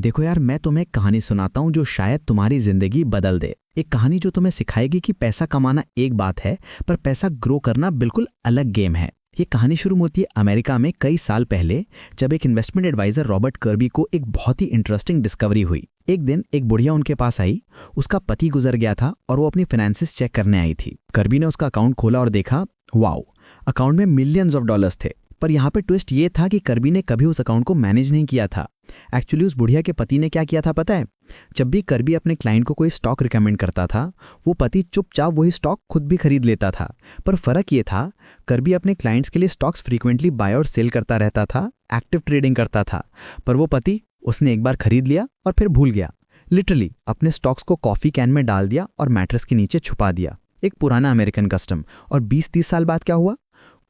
देखो यार, मैं तुम्हें एक कहानी सुनाता हूँ जो शायद तुम्हारी जिंदगी बदल दे। एक कहानी जो तुम्हें सिखाएगी कि पैसा कमाना एक बात है, पर पैसा ग्रो करना बिल्कुल अलग गेम है। ये कहानी शुरू होती है अमेरिका में कई साल पहले, जब एक इन्वेस्टमेंट एडवाइजर रॉबर्ट कर्बी को एक बहुत ही इंटरेस्टिंग डिस्कवरी हुई। एक दिन एक बुढ़िया उनके पास आई। उसका पति गुजर गया था और वो अपनी फाइनेंसेस चेक करने आई थी। कर्बी ने उसका अकाउंट खोला और देखा, वाओ, अकाउंट में मिलियंस ऑफ डॉलर्स थे। पर यहाँ पे ट्विस्ट ये था कि कर्बी ने कभी उस अकाउंट को मैनेज नहीं किया था। एक्चुअली उस बुढ़िया के पति ने क्या किया था पता है? जब भी कर्बी अपने क्लाइंट को कोई स्टॉक रिकमेंड करता था, वो पति चुपचाप वही स्टॉक खुद भी खरीद लेता था। पर फर्क ये था, कर्बी अपने क्लाइंट्स के लिए स्टॉक्स फ्रीक्वेंटली बाय और सेल करता रहता था, एक्टिव ट्रेडिंग करता था। पर वो पति, उसने एक बार खरीद लिया और फिर भूल गया। लिटरली अपने स्टॉक्स को कॉफी कैन में डाल दिया और मैट्रेस के नीचे छुपा दिया। एक पुराना अमेरिकन कस्टम। और 20-30 साल बाद क्या हुआ?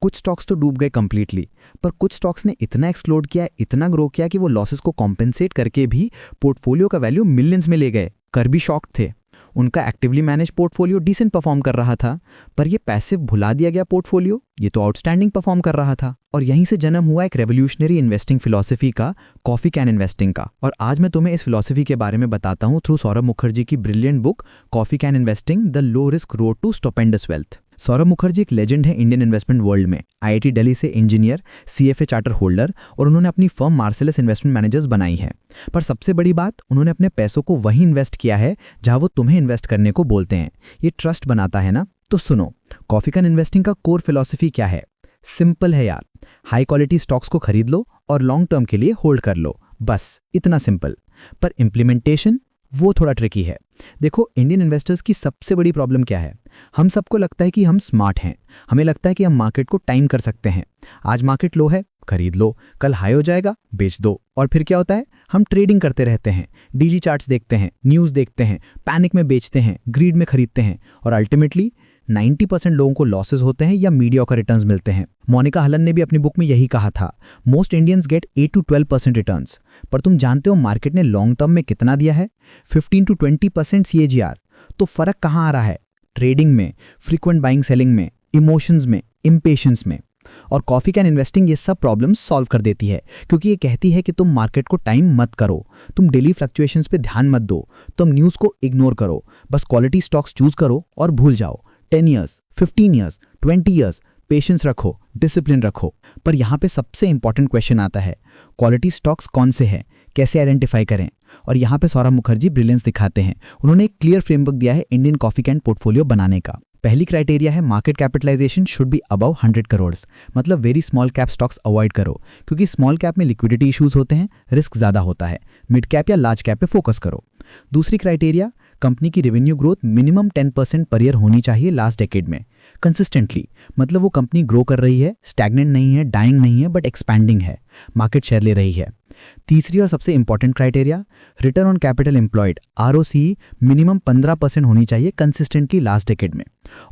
कुछ स्टॉक्स तो डूब गए कंप्लीटली, पर कुछ स्टॉक्स ने इतना एक्सप्लोड किया, इतना ग्रो किया कि वो लॉसेस को कॉम्पेंसेट करके भी पोर्टफोलियो का वैल्यू मिलियंस में ले गए। कर्बी शॉक्ड थे। उनका actively manage portfolio decent perform कर रहा था, पर ये पैसिव भुला दिया गया पोर्टफोलियो, ये तो आउटस्टैंडिंग परफॉर्म कर रहा था। और यहीं से जन्म हुआ एक रेवोल्यूशनरी इन्वेस्टिंग फिलॉसफी का, कॉफी कैन इन्वेस्टिंग का। और आज मैं तुम्हें इस फिलॉसफी के बारे में बताता हूं थ्रू सौरभ मुखर्जी की brilliant book coffee can investing, the low risk road to stupendous wealth. Saurabh Mukherjee एक लेजेंड है इंडियन इन्वेस्टमेंट वर्ल्ड में। आईआईटी दिल्ली से इंजीनियर, सीएफए चार्टर होल्डर, और उन्होंने अपनी फर्म मार्सेलस इन्वेस्टमेंट मैनेजर्स बनाई है। पर सबसे बड़ी बात, उन्होंने अपने पैसों को वहीं इन्वेस्ट किया है जहां वो तुम्हें इन्वेस्ट करने को बोलते हैं। ये ट्रस्ट बनाता है ना। तो सुनो, कॉफी कैन इन्वेस्टिंग का कोर फिलॉसफी क्या है? सिंपल है यार, हाई क्वालिटी स्टॉक्स को खरीद लो और लॉन्ग टर्म के लिए होल्ड कर लो, बस इतना सिंपल। पर इम्प्लीमेंटेशन, वो थोड़ा ट्रिकी है। देखो, इंडियन इन्वेस्टर्स की सबसे बड़ी प्रॉब्लम क्या है? हम सबको लगता है कि हम स्मार्ट हैं। हमें लगता है कि हम मार्केट को टाइम कर सकते हैं। आज मार्केट लो है, खरीद लो, कल हाई हो जाएगा, बेच दो। और फिर क्या होता है? हम ट्रेडिंग करते रहते हैं, डेली चार्ट्स देखते हैं, न्यूज़ देखते हैं, पैनिक में बेचते हैं, ग्रीड में खरीदते हैं, और अल्टीमेटली 90% लोगों को लॉसेस होते हैं या मीडियोकर रिटर्न्स मिलते हैं। मोनिका हलन ने भी अपनी बुक में यही कहा था, most Indians get 8 to 12% returns. पर तुम जानते हो मार्केट ने लॉन्ग टर्म में कितना दिया है? 15 to 20% CAGR। तो फर्क कहाँ आ रहा है? ट्रेडिंग में, फ्रीक्वेंट बाइंग सेलिंग में, इमोशंस में, इम्पेशंस में। और कॉफी कैन इन्वेस्टिंग ये सब प्रॉब्लम्स सॉल्व कर देती है, क्योंकि ये कहती है कि तुम मार्केट को टाइम मत करो, तुम डेली फ्लक्चुएशंस पे ध्यान मत दो, तुम न्यूज़ को इग्नोर करो, बस क्वालिटी स्टॉक्स चूज करो और भूल जाओ। 10 years, 15 years, 20 years, पेशेंस रखो, डिसिप्लिन रखो। पर यहाँ पे सबसे इंपॉर्टेंट क्वेश्चन आता है, क्वालिटी स्टॉक्स कौन से हैं, कैसे आइडेंटिफाई करें? और यहाँ पे सौरभ मुखर्जी ब्रिलियंस दिखाते हैं। उन्होंने एक क्लियर फ्रेमवर्क दिया है इंडियन कॉफी कैन पोर्टफोलियो बनाने का। पहली क्राइटेरिया है, market capitalization should be above 100 crore. मतलब very small cap stocks avoid करो, क्योंकि स्मॉल कैप में लिक्विडिटी इश्यूज होते हैं, रिस्क ज्यादा होता है। मिड कैप या लार्ज कैप पे फोकस करो। दूसरी क्राइटेरिया, कंपनी की revenue growth minimum 10% per year होनी चाहिए लास्ट डेकेड में, कंसिस्टेंटली। मतलब वो कंपनी ग्रो कर रही है, स्टैग्नेंट नहीं है, डाइंग नहीं है, बट एक्सपैंडिंग है, मार्केट शेयर ले रही है। तीसरी और सबसे important criteria, return on capital employed ROCE minimum 15% होनी चाहिए कंसिस्टेंटली लास्ट डेकेड में।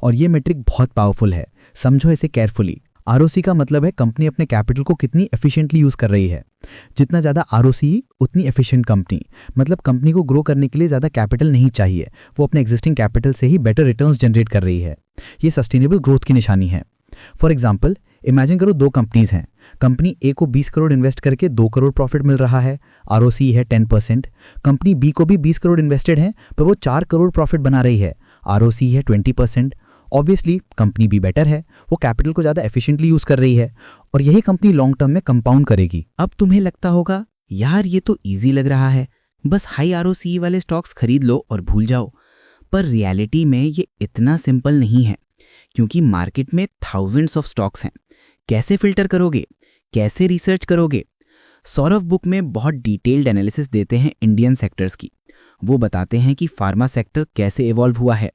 और ये मेट्रिक बहुत पावरफुल है, समझो इसे केयरफुली। ROCE का मतलब है कंपनी अपने कैपिटल को कितनी एफिशिएंटली यूज कर रही है। जितना ज्यादा ROCE उतनी एफिशिएंट कंपनी। मतलब कंपनी को ग्रो करने के लिए ज्यादा कैपिटल नहीं चाहिए, वो अपने एग्जिस्टिंग कैपिटल से ही बेटर रिटर्न्स जनरेट कर रही है। ये सस्टेनेबल ग्रोथ की निशानी है। फॉर एग्जाम्पल, इमेजिन करो 2 कंपनीज हैं। कंपनी A को 20 करोड़ इन्वेस्ट करके 2 करोड़ प्रॉफिट मिल रहा है, ROCE है 10%। कंपनी B को भी 20 करोड़ इन्वेस्टेड है, पर वो 4 करोड़ प्रॉफिट बना रही है, ROCE है 20%। ऑब्वियसली कंपनी भी बेटर है, वो कैपिटल को ज़्यादा एफिशिएंटली यूज़ कर रही है, और यही कंपनी लॉन्ग टर्म में कंपाउंड करेगी। अब तुम्हें लगता होगा, यार ये तो ईजी लग रहा है, बस हाई ROCE वाले स्टॉक्स खरीद लो और भूल जाओ। पर रियलिटी में ये इतना सिंपल नहीं है, क्योंकि मार्केट में थाउजेंड्स ऑफ स्टॉक्स हैं। कैसे फिल्टर करोगे, कैसे रिसर्च करोगे? सौरभ बुक में बहुत डिटेल्ड एनालिसिस देते हैं इंडियन सेक्टर्स की। वो बताते हैं कि फार्मा सेक्टर कैसे इवॉल्व हुआ है,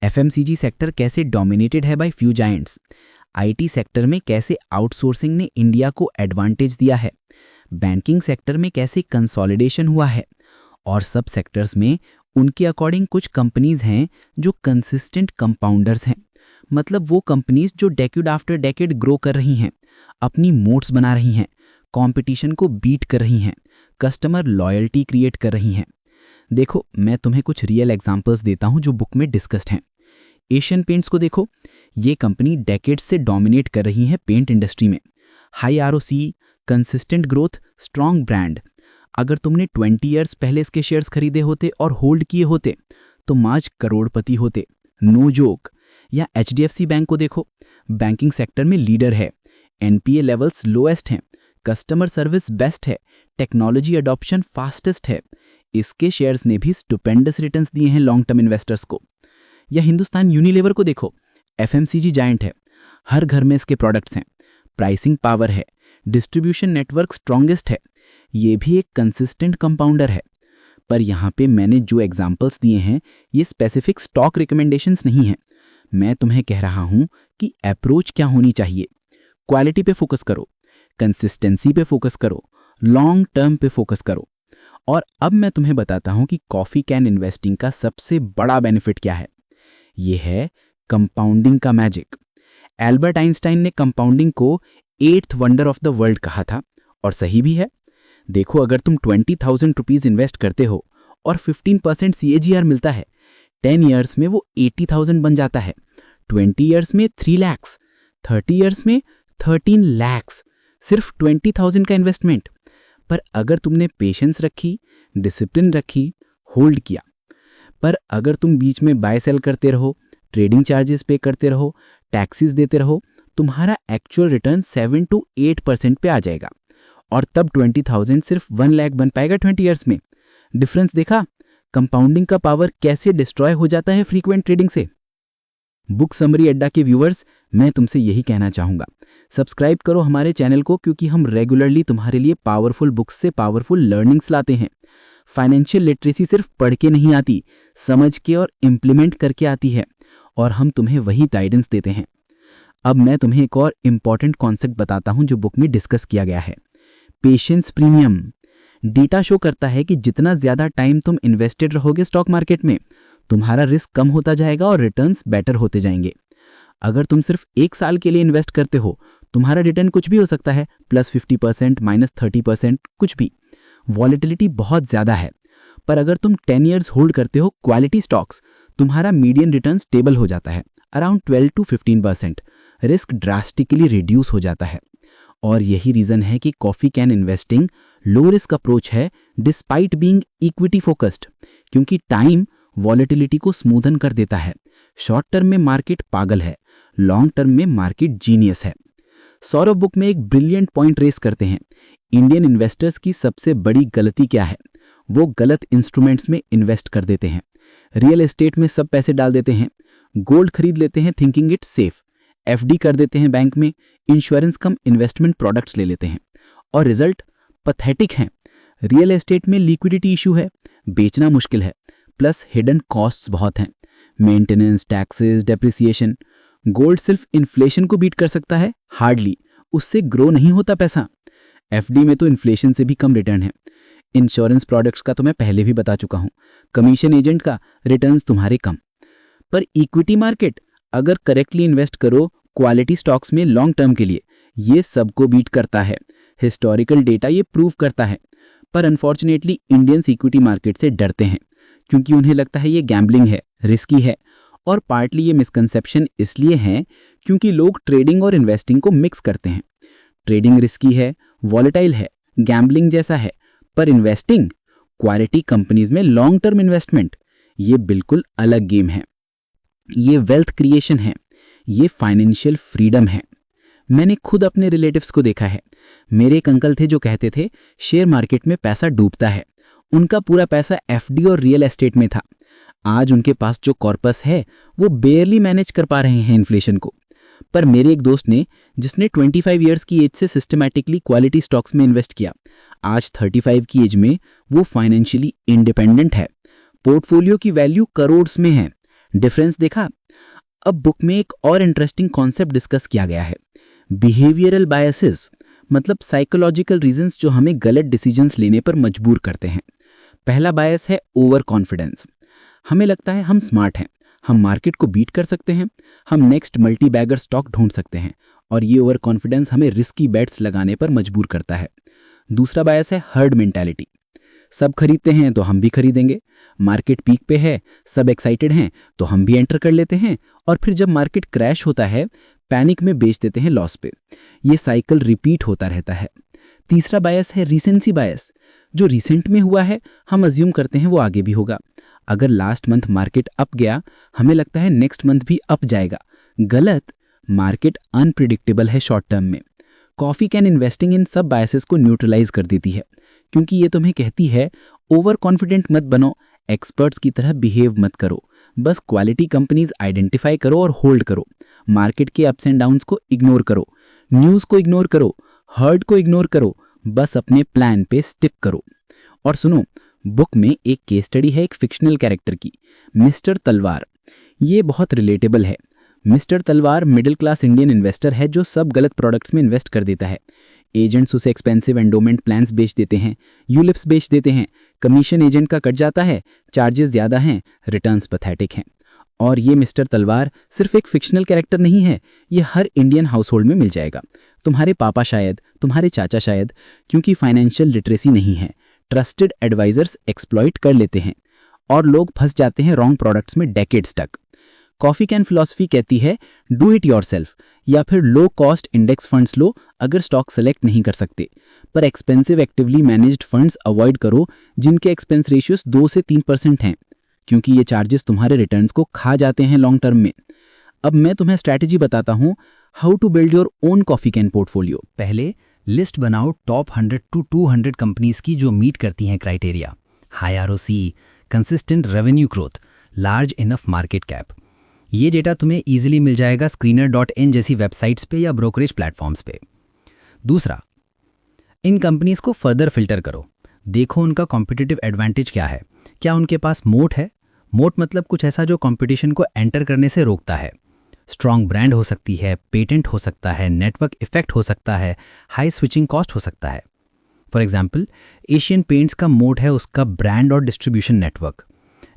FMCG सेक्टर कैसे डोमिनेटेड है by few giants, IT sector में कैसे आउटसोर्सिंग ने इंडिया को एडवांटेज दिया है, बैंकिंग सेक्टर में कैसे कंसोलिडेशन हुआ है, और सब सेक्टर्स में उनके अकॉर्डिंग कुछ कंपनीज हैं जो कंसिस्टेंट कंपाउंडर्स हैं। मतलब वो कंपनीज जो डेकेड आफ्टर डेकेड ग्रो कर रही हैं, अपनी मोट्स बना रही हैं, कंपटीशन को बीट कर रही हैं, कस्टमर लॉयल्टी क्रिएट कर रही हैं। देखो, मैं तुम्हें कुछ रियल एग्जांपल्स देता हूं जो बुक में डिस्कस्ड हैं। एशियन पेंट्स को देखो, ये कंपनी डेकेड्स से डोमिनेट कर रही है पेंट इंडस्ट्री में। High ROCE, consistent growth, strong brand. अगर तुमने 20 इयर्स पहले इसके शेयर्स खरीदे होते और होल्ड किए होते तुम आज करोड़पति होते। No joke. या HDFC बैंक को देखो, बैंकिंग सेक्टर में लीडर है, NPA लेवल्स लोएस्ट हैं, कस्टमर सर्विस बेस्ट है, टेक्नोलॉजी अडॉप्शन फास्टेस्ट है। इसके शेयर्स ने भी स्टुपेंडस रिटर्न्स दिए हैं लॉन्ग टर्म इन्वेस्टर्स को। या हिंदुस्तान यूनिलीवर को देखो, FMCG जायंट है, हर घर में इसके प्रोडक्ट्स हैं, प्राइसिंग पावर है, डिस्ट्रीब्यूशन नेटवर्क स्ट्रॉन्गेस्ट है। ये भी एक कंसिस्टेंट कंपाउंडर है। पर यहाँ पे मैंने जो एग्जाम्पल्स दिए हैं ये स्पेसिफिक स्टॉक रिकमेंडेशंस नहीं हैं। मैं तुम्हें कह रहा हूँ कि अप्रोच क्या होनी चाहिए। क्वालिटी पे फोकस करो, कंसिस्टेंसी पे फोकस करो, लॉन्ग टर्म पे फोकस करो। और अब मैं तुम्हें बताता हूँ कि कॉफी कैन इन्वेस्टिंग का सबसे बड़ा बेनिफिट क्या है। ये है कंपाउंडिंग का मैजिक। एल्बर्ट आइंस्टाइन ने कंपाउंडिंग को 8th wonder of the world कहा था, और सही भी है। देखो, अगर तुम 20,000 रुपीज इन्वेस्ट करते हो और 15% CAGR मिलता है, 10 ईयर्स में वो 80,000 बन जाता है, 20 ईयर्स में 3 लाख, 30 ईयर्स में 13 लाख, सिर्फ 20,000 का इन्वेस्टमेंट। पर अगर तुमने पेशेंस रखी, डिसिप्लिन रखी, होल्ड किया, पर अगर तुम बीच में बाय सेल करते रहो, ट्रेडिंग चार्जेस पे करते रहो, टैक्सेस देते रहो, तुम्हारा एक्चुअल रिटर्न 7 to 8% पे आ जाएगा। और तब 20,000 सिर्फ 1 लाख बन पाएगा 20 ईयर्स में। डिफरेंस देखा? कंपाउंडिंग का पावर कैसे डिस्ट्रॉय हो जाता है फ्रीक्वेंट ट्रेडिंग से। बुक समरी अड्डा के व्यूअर्स, मैं तुमसे यही कहना चाहूंगा, सब्सक्राइब करो हमारे चैनल को, क्योंकि हम रेगुलरली तुम्हारे लिए पावरफुल बुक्स से पावरफुल लर्निंग्स लाते हैं। फाइनेंशियल लिटरेसी सिर्फ पढ़ के नहीं आती, समझ के और इम्प्लीमेंट करके आती है, और हम तुम्हें वही गाइडेंस देते हैं। अब मैं तुम्हें एक और इम्पॉर्टेंट कॉन्सेप्ट बताता हूं जो बुक में डिस्कस किया गया है, पेशेंस प्रीमियम। डेटा शो करता है कि जितना ज्यादा टाइम तुम इन्वेस्टेड रहोगे स्टॉक मार्केट में, तुम्हारा रिस्क कम होता जाएगा और रिटर्न्स बेटर होते जाएंगे। अगर तुम सिर्फ 1 साल के लिए इन्वेस्ट करते हो, तुम्हारा रिटर्न कुछ भी हो सकता है, +50%, -30%, कुछ भी। वॉलेटिलिटी बहुत ज्यादा है। पर अगर तुम 10 ईयर्स होल्ड करते हो क्वालिटी स्टॉक्स, तुम्हारा मीडियन रिटर्न स्टेबल हो जाता है, around 12 to 15%। Risk drastically reduce हो जाता है। और यही रीजन है कि coffee can investing low risk approach है डिस्पाइट बीइंग इक्विटी फोकस्ड, क्योंकि टाइम वॉलेटिलिटी को स्मूथन कर देता है। शॉर्ट टर्म में मार्केट पागल है, लॉन्ग टर्म में मार्केट जीनियस है। सौरभ बुक में एक ब्रिलियंट पॉइंट रेस करते हैं, इंडियन इन्वेस्टर्स की सबसे बड़ी गलती क्या है। वो गलत इंस्ट्रूमेंट्स में इन्वेस्ट कर देते हैं, रियल एस्टेट में सब पैसे डाल देते हैं, गोल्ड खरीद लेते हैं थिंकिंग इट सेफ, FD कर देते हैं बैंक में, इंश्योरेंस कम इन्वेस्टमेंट प्रोडक्ट्स ले लेते हैं, और रिजल्ट पैथेटिक है। रियल एस्टेट में लिक्विडिटी इशू है, बेचना मुश्किल है, प्लस हिडन कॉस्ट्स बहुत हैं, मेंटेनेंस, टैक्सेस, डेप्रिसिएशन। गोल्ड सिर्फ इन्फ्लेशन को बीट कर सकता है, हार्डली, उससे ग्रो नहीं होता पैसा। FD में तो इन्फ्लेशन से भी कम रिटर्न है। इंश्योरेंस प्रोडक्ट्स का तो मैं पहले भी बता चुका हूं, कमीशन एजेंट का रिटर्न्स तुम्हारे कम। पर इक्विटी मार्केट अगर करेक्टली इन्वेस्ट करो क्वालिटी स्टॉक्स में लॉन्ग टर्म के लिए, ये सबको बीट करता है। हिस्टोरिकल डेटा ये प्रूव करता है। पर अनफॉर्चुनेटली इंडियंस इक्विटी मार्केट से डरते हैं, क्योंकि उन्हें लगता है ये गैम्बलिंग है, रिस्की है। और पार्टली ये मिसकंसेप्शन इसलिए है क्योंकि लोग ट्रेडिंग और इन्वेस्टिंग को मिक्स करते हैं। ट्रेडिंग रिस्की है, वॉलेटाइल है, गैम्बलिंग जैसा है, पर इन्वेस्टिंग क्वालिटी कंपनीज में लॉन्ग टर्म इन्वेस्टमेंट, ये बिल्कुल अलग गेम है। ये वेल्थ क्रिएशन है, ये फाइनेंशियल फ्रीडम है। मैंने खुद अपने रिलेटिव्स को देखा है। मेरे एक अंकल थे जो कहते थे शेयर मार्केट में पैसा डूबता है। उनका पूरा पैसा FD और रियल एस्टेट में था। आज उनके पास जो कॉर्पस है वो बेयरली मैनेज कर पा रहे हैं इन्फ्लेशन को। पर मेरे एक दोस्त ने, जिसने 25 ईयर्स की एज से सिस्टमैटिकली क्वालिटी स्टॉक्स में इन्वेस्ट किया, आज 35 की एज में वो फाइनेंशियली इंडिपेंडेंट है। पोर्टफोलियो की वैल्यू करोड़्स में है। डिफरेंस देखा? अब बुक में एक और इंटरेस्टिंग कॉन्सेप्ट डिस्कस किया गया है, बिहेवियरल बायसेस, मतलब साइकोलॉजिकल रीजंस जो हमें गलत डिसीजंस लेने पर मजबूर करते हैं। पहला बायस है ओवर कॉन्फिडेंस। हमें लगता है हम स्मार्ट हैं, हम मार्केट को बीट कर सकते हैं, हम नेक्स्ट मल्टी बैगर स्टॉक ढूंढ सकते हैं, और ये ओवर कॉन्फिडेंस हमें रिस्की बेट्स लगाने पर मजबूर करता है। दूसरा बायस है हर्ड मेंटालिटी। सब खरीदते हैं तो हम भी खरीदेंगे, मार्केट पीक पे है, सब एक्साइटेड हैं तो हम भी एंटर कर लेते हैं, और फिर जब मार्केट क्रैश होता है पैनिक में बेच देते हैं लॉस पे। ये साइकिल रिपीट होता रहता है। तीसरा बायस है रीसेंसी बायस। जो रिसेंट में हुआ है हम अज्यूम करते हैं वो आगे भी होगा। अगर लास्ट मंथ मार्केट अप गया, हमें लगता है नेक्स्ट मंथ भी अप जाएगा। गलत। मार्केट अनप्रिडिक्टेबल है शॉर्ट टर्म में। कॉफी कैन इन्वेस्टिंग इन सब बायसेस को न्यूट्रलाइज कर देती है, क्योंकि ये तुम्हें कहती है ओवर कॉन्फिडेंट मत बनो, एक्सपर्ट्स की तरह बिहेव मत करो, बस क्वालिटी कंपनीज आइडेंटिफाई करो और होल्ड करो। मार्केट के अप्स एंड डाउन्स को इग्नोर करो, न्यूज़ को इग्नोर करो, हर्ड को इग्नोर करो, बस अपने प्लान पे स्टिक करो। और सुनो, बुक में एक केस स्टडी है एक फिक्शनल कैरेक्टर की, मिस्टर तलवार। ये बहुत रिलेटेबल है। मिस्टर तलवार मिडिल क्लास इंडियन इन्वेस्टर है जो सब गलत प्रोडक्ट्स में इन्वेस्ट कर देता है। एजेंट्स उसे एक्सपेंसिव एंडोमेंट प्लान्स बेच देते हैं, यूलिप्स बेच देते हैं, कमीशन एजेंट का कट जाता है, चार्जेस ज़्यादा हैं, रिटर्न्स पैथेटिक हैं। और ये मिस्टर तलवार सिर्फ एक फिक्शनल कैरेक्टर नहीं है, ये हर इंडियन हाउस होल्ड में मिल जाएगा। तुम्हारे पापा शायद, तुम्हारे चाचा शायद, क्योंकि फाइनेंशियल लिटरेसी नहीं है, ट्रस्टेड एडवाइजर्स एक्सप्लॉइट कर लेते हैं और लोग फंस जाते हैं रॉन्ग प्रोडक्ट्स में डेकेड्स तक। कॉफी कैन फिलॉसफी कहती है डू इट योरसेल्फ, या फिर लो कॉस्ट इंडेक्स फंड्स लो अगर स्टॉक सेलेक्ट नहीं कर सकते, पर expensive actively managed funds avoid करो जिनके एक्सपेंस रेशियोज 2 से 3% हैं, क्योंकि ये चार्जेस तुम्हारे रिटर्न्स को खा जाते हैं लॉन्ग टर्म में। अब मैं तुम्हें स्ट्रैटेजी बताता हूँ how to build your own coffee can portfolio. पहले लिस्ट बनाओ टॉप 100 to 200 कंपनीज की जो मीट करती हैं criteria, high ROC, consistent revenue growth, large enough market cap. ये डेटा तुम्हें इजीली मिल जाएगा screener.in जैसी वेबसाइट्स पे या ब्रोकरेज प्लेटफॉर्म्स पे। दूसरा, इन कंपनीज को फर्दर फिल्टर करो, देखो उनका कॉम्पिटिटिव एडवांटेज क्या है, क्या उनके पास मोट है। मोट मतलब कुछ ऐसा जो कंपटीशन को एंटर करने से रोकता है। स्ट्रॉन्ग ब्रांड हो सकती है, पेटेंट हो सकता है, नेटवर्क इफेक्ट हो सकता है, हाई स्विचिंग कॉस्ट हो सकता है। फॉर एग्जाम्पल, एशियन पेंट्स का मोट है उसका ब्रांड और डिस्ट्रीब्यूशन नेटवर्क।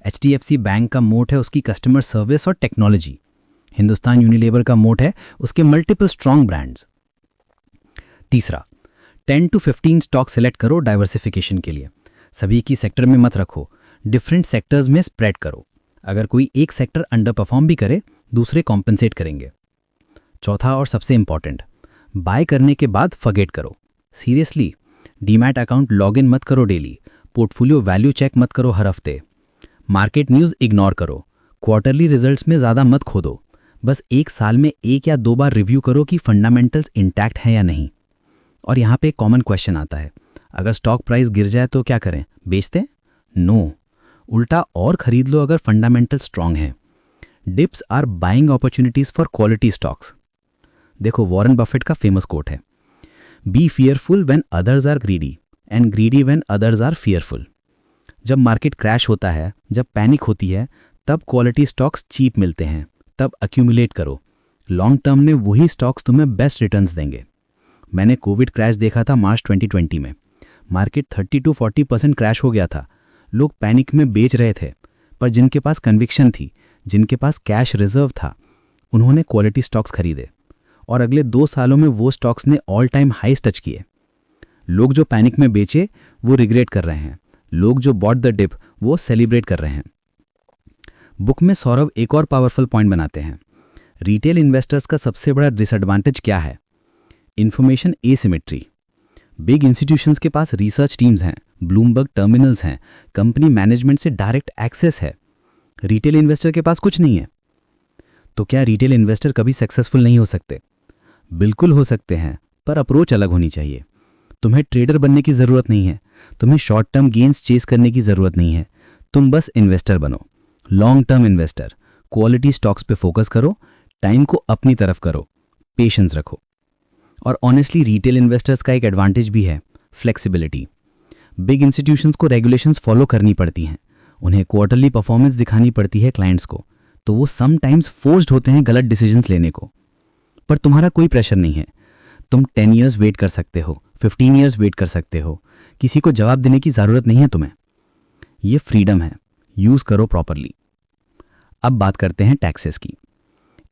HDFC बैंक का मोट है उसकी कस्टमर सर्विस और टेक्नोलॉजी। हिंदुस्तान यूनिलीवर का मोट है उसके मल्टीपल स्ट्रॉन्ग ब्रांड्स। तीसरा, 10 to 15 स्टॉक सेलेक्ट करो डाइवर्सिफिकेशन के लिए। सभी की सेक्टर में मत रखो, डिफरेंट सेक्टर्स में स्प्रेड करो। अगर कोई एक सेक्टर अंडर परफॉर्म भी करे, दूसरे कॉम्पेंसेट करेंगे। चौथा और सबसे इंपॉर्टेंट, बाय करने के बाद फॉरगेट करो। सीरियसली, डीमैट अकाउंट लॉगिन मत करो डेली, पोर्टफोलियो वैल्यू चेक मत करो हर हफ्ते, मार्केट न्यूज़ इग्नोर करो, क्वार्टरली रिजल्ट्स में ज़्यादा मत खोदो। बस एक साल में 1 या 2 बार रिव्यू करो कि फंडामेंटल्स इंटैक्ट हैं या नहीं। और यहाँ पे एक कॉमन क्वेश्चन आता है, अगर स्टॉक प्राइस गिर जाए तो क्या करें, बेचते? नो, उल्टा और खरीद लो अगर फंडामेंटल स्ट्रांग हैं। Dips are buying opportunities for quality stocks. देखो, वॉरेन बफेट का फेमस कोट है, be fearful when others are greedy and greedy when others are fearful. जब मार्केट क्रैश होता है, जब पैनिक होती है, तब क्वालिटी स्टॉक्स चीप मिलते हैं, तब अक्यूमुलेट करो। लॉन्ग टर्म में वही स्टॉक्स तुम्हें बेस्ट रिटर्न्स देंगे। मैंने कोविड क्रैश देखा था मार्च 2020 में। मार्केट 30 to 40% क्रैश हो गया था। लोग पैनिक में बेच रहे थे, पर जिनके पास कन्विक्शन थी, जिनके पास कैश रिजर्व था, उन्होंने क्वालिटी स्टॉक्स खरीदे और अगले 2 सालों में वो स्टॉक्स ने ऑल टाइम हाईस टच किए। लोग जो पैनिक में बेचे वो रिग्रेट कर रहे हैं, लोग जो बॉट द डिप वो सेलिब्रेट कर रहे हैं। बुक में सौरभ एक और पावरफुल पॉइंट बनाते हैं, रिटेल इन्वेस्टर्स का सबसे बड़ा डिसएडवांटेज क्या है? Information asymmetry. बिग इंस्टीट्यूशंस के पास रिसर्च टीम्स हैं, ब्लूमबर्ग टर्मिनल्स हैं, कंपनी मैनेजमेंट से डायरेक्ट एक्सेस है। रिटेल इन्वेस्टर के पास कुछ नहीं है। तो क्या रिटेल इन्वेस्टर कभी सक्सेसफुल नहीं हो सकते? बिल्कुल हो सकते हैं, पर अप्रोच अलग होनी चाहिए। तुम्हें ट्रेडर बनने की ज़रूरत नहीं है, तुम्हें शॉर्ट टर्म गेन्स चेस करने की ज़रूरत नहीं है। तुम बस इन्वेस्टर बनो, long term investor. Quality stocks पे फोकस करो, टाइम को अपनी तरफ करो, पेशेंस रखो। और ऑनेस्टली रिटेल इन्वेस्टर्स का एक एडवांटेज भी है, फ्लेक्सिबिलिटी। बिग इंस्टीट्यूशंस को रेगुलेशंस फॉलो करनी पड़ती हैं, उन्हें क्वार्टरली परफॉर्मेंस दिखानी पड़ती है क्लाइंट्स को, तो वो समटाइम्स फोर्स्ड होते हैं गलत डिसीजंस लेने को। पर तुम्हारा कोई प्रेशर नहीं है, तुम 10 ईयर्स वेट कर सकते हो, 15 ईयर्स वेट कर सकते हो, किसी को जवाब देने की ज़रूरत नहीं है तुम्हें। ये फ्रीडम है, यूज़ करो प्रॉपरली। अब बात करते हैं टैक्सेस की।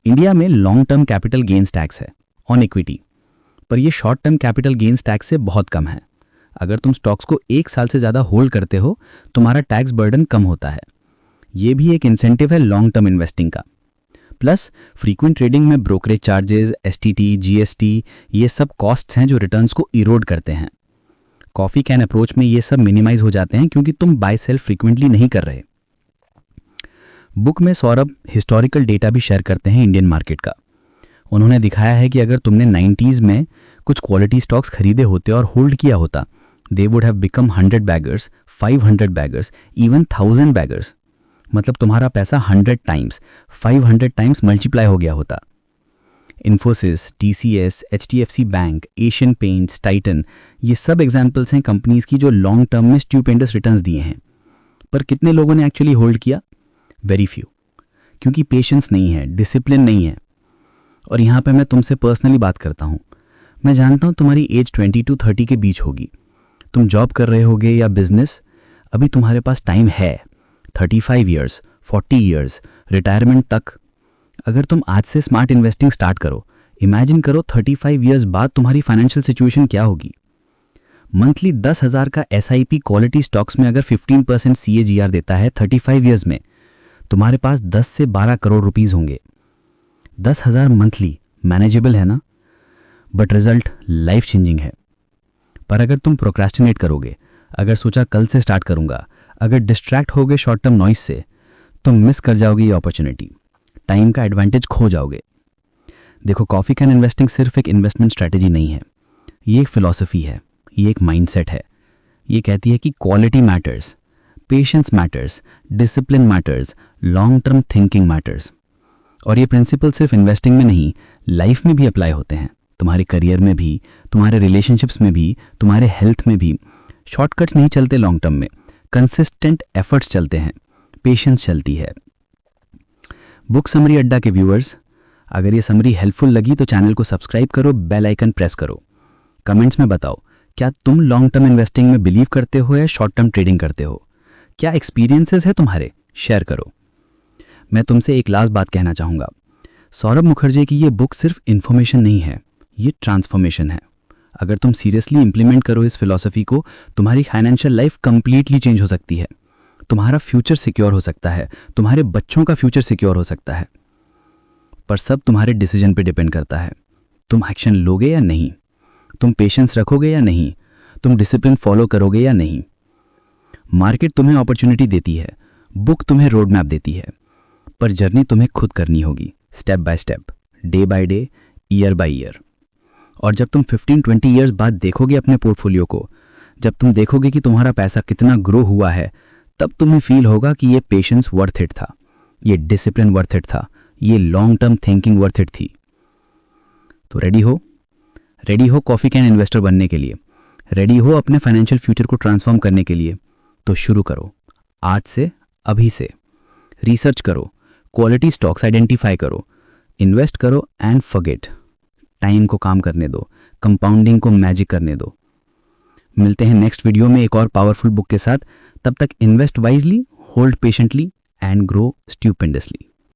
इंडिया में long term capital gains tax है ऑन इक्विटी, पर यह short term capital gains tax से बहुत कम है। अगर तुम स्टॉक्स को 1 साल से ज़्यादा होल्ड करते हो, तुम्हारा टैक्स बर्डन कम होता है। ये भी एक इंसेंटिव है लॉन्ग टर्म इन्वेस्टिंग का। प्लस फ्रीक्वेंट ट्रेडिंग में ब्रोकरेज चार्जेस, STT, GST, ये सब कॉस्ट्स हैं जो रिटर्न्स को इरोड करते हैं। कॉफ़ी कैन अप्रोच में ये सब मिनिमाइज हो जाते हैं क्योंकि तुम बाय सेल फ्रीक्वेंटली नहीं कर रहे। बुक में सौरभ हिस्टोरिकल डेटा भी शेयर करते हैं इंडियन मार्केट का। उन्होंने दिखाया है कि अगर तुमने 90s में कुछ क्वालिटी स्टॉक्स खरीदे होते और होल्ड किया होता, they would have become 100 beggars, 500 beggars, even 1000 beggars. मतलब तुम्हारा पैसा 100 टाइम्स, 500 टाइम्स मल्टीप्लाई हो गया होता। Infosys, TCS, HDFC bank, Asian paints, Titan, ये सब एग्जाम्पल्स हैं कंपनीज की जो लॉन्ग टर्म में स्ट्यूपेंडस रिटर्न्स दिए हैं। पर कितने लोगों ने एक्चुअली होल्ड किया? वेरी फ्यू, क्योंकि पेशेंस नहीं है, डिसिप्लिन नहीं है। और यहाँ पे मैं तुमसे पर्सनली बात करता हूँ। मैं जानता हूँ तुम्हारी एज 20 to 30 के बीच होगी। तुम जॉब कर रहे होगे या बिजनेस, अभी तुम्हारे पास टाइम है 35 ईयर्स, 40 ईयर्स, रिटायरमेंट तक। अगर तुम आज से स्मार्ट इन्वेस्टिंग स्टार्ट करो, इमेजिन करो 35 ईयर्स बाद तुम्हारी फाइनेंशियल सिचुएशन क्या होगी। मंथली 10,000 का SIP क्वालिटी स्टॉक्स में अगर 15% CAGR देता है 35 ईयर्स में, तुम्हारे पास 10 से 12 करोड़ रुपीस होंगे। 10,000 मंथली मैनेजेबल है ना? बट रिजल्ट लाइफ चेंजिंग है। पर अगर तुम प्रोक्रेस्टिनेट करोगे, अगर सोचा कल से स्टार्ट करूंगा, अगर डिस्ट्रैक्ट होगे शॉर्ट टर्म नॉइस से, तुम मिस कर जाओगे ये अपॉर्चुनिटी, टाइम का एडवांटेज खो जाओगे। देखो, कॉफ़ी कैन इन्वेस्टिंग सिर्फ एक इन्वेस्टमेंट स्ट्रैटेजी नहीं है, ये एक फिलॉसफी है, ये एक माइंडसेट है। ये कहती है कि quality matters, patience matters, discipline matters, long term thinking matters. और ये प्रिंसिपल सिर्फ इन्वेस्टिंग में नहीं, लाइफ में भी अप्लाई होते हैं। तुम्हारे करियर में भी, तुम्हारे रिलेशनशिप्स में भी, तुम्हारे हेल्थ में भी। शॉर्टकट्स नहीं चलते लॉन्ग टर्म में, कंसिस्टेंट एफर्ट्स चलते हैं, पेशेंस चलती है। बुक समरी अड्डा के व्यूअर्स, अगर ये समरी हेल्पफुल लगी तो चैनल को सब्सक्राइब करो, बेल आइकन प्रेस करो। कमेंट्स में बताओ, क्या तुम लॉन्ग टर्म इन्वेस्टिंग में बिलीव करते हो या शॉर्ट टर्म ट्रेडिंग करते हो? क्या एक्सपीरियंसेस है तुम्हारे? शेयर करो। मैं तुमसे एक लास्ट बात कहना चाहूँगा। सौरभ मुखर्जी की ये बुक सिर्फ इन्फॉर्मेशन नहीं है, ये ट्रांसफॉर्मेशन है। अगर तुम सीरियसली इंप्लीमेंट करो इस फिलॉसफी को, तुम्हारी फाइनेंशियल लाइफ कंप्लीटली चेंज हो सकती है। तुम्हारा फ्यूचर सिक्योर हो सकता है, तुम्हारे बच्चों का फ्यूचर सिक्योर हो सकता है। पर सब तुम्हारे डिसीजन पे डिपेंड करता है। तुम एक्शन लोगे या नहीं, तुम पेशेंस रखोगे या नहीं, तुम डिसिप्लिन फॉलो करोगे या नहीं। मार्केट तुम्हें अपॉर्चुनिटी देती है, बुक तुम्हें रोड मैप देती है, पर जर्नी तुम्हें खुद करनी होगी, step by step, day by day, year by year. और जब तुम 15-20 ईयर्स बाद देखोगे अपने पोर्टफोलियो को, जब तुम देखोगे कि तुम्हारा पैसा कितना ग्रो हुआ है, तब तुम्हें फील होगा कि ये पेशेंस वर्थ इट था, ये डिसिप्लिन वर्थ इट था, ये long term thinking worth it थी। तो रेडी हो कॉफ़ी कैन इन्वेस्टर बनने के लिए, रेडी हो अपने फाइनेंशियल फ्यूचर को ट्रांसफॉर्म करने के लिए। तो शुरू करो आज से, अभी से। रिसर्च करो, क्वालिटी स्टॉक्स आइडेंटिफाई करो, इन्वेस्ट करो एंड फॉरगेट। टाइम को काम करने दो, कंपाउंडिंग को मैजिक करने दो। मिलते हैं नेक्स्ट वीडियो में एक और पावरफुल बुक के साथ। तब तक invest wisely, hold patiently and grow स्ट्यूपेंडसली।